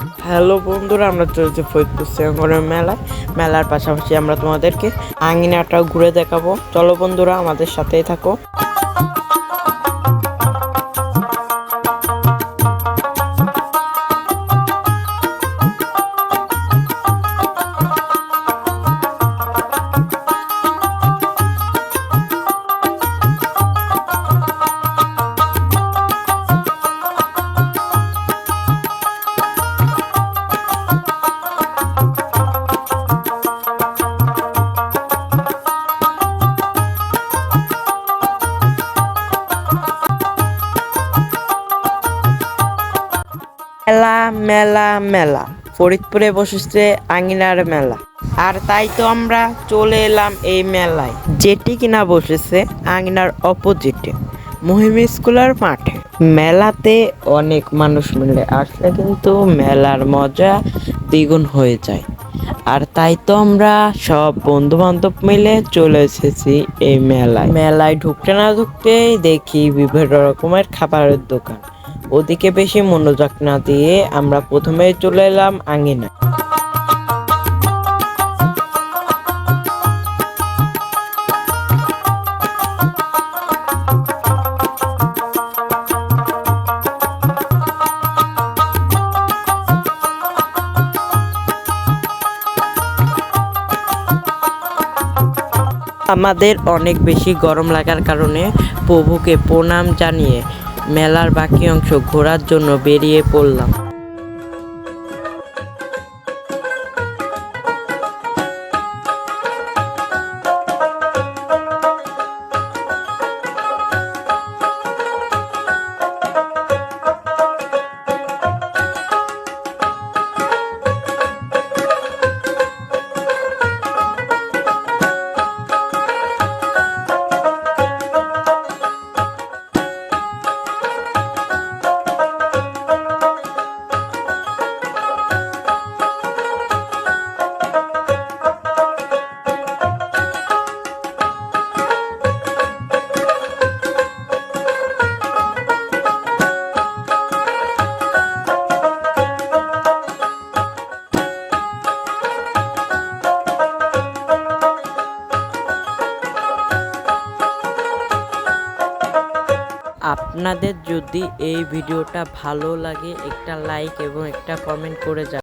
Hello বন্ধুরা, আমরা চলছি ফরিদপুর শ্রীঙ্গনের মেলার পাশাপাশি আমরা তোমাদেরকে আঙিনাটাও ঘুরে দেখাবো। চলো বন্ধুরা, আমাদের সাথেই থাকো। মেলা মেলা মেলা ফরিদপুরে বসেছে আঙিনার মেলা, আর তাই তো আমরা চলে এলাম এই মেলায়, যেটি কিনা বসেছে আঙিনার অপোজিটে মহিম স্কুলের মাঠে। মেলাতে অনেক মানুষ মিলে আসলে কিন্তু মেলার মজা দ্বিগুণ হয়ে যায়, আর তাই তো আমরা সব বন্ধু বান্ধব মিলে চলে এসেছি এই মেলায় ঢুকতে না ঢুকতেই দেখি বিভিন্ন রকমের খাবারের দোকান। ওদিকে বেশি মনোযোগ না দিয়ে আমরা প্রথমে চলে এলাম আঙিনা। আমাদের অনেক বেশি গরম লাগার কারণে প্রভুকে প্রণাম জানিয়ে মেলার বাকি অংশ ঘোরার জন্য বেরিয়ে পড়লাম। আপনাদের যদি এই ভিডিওটা ভালো লাগে, একটা লাইক এবং একটা কমেন্ট করে যান।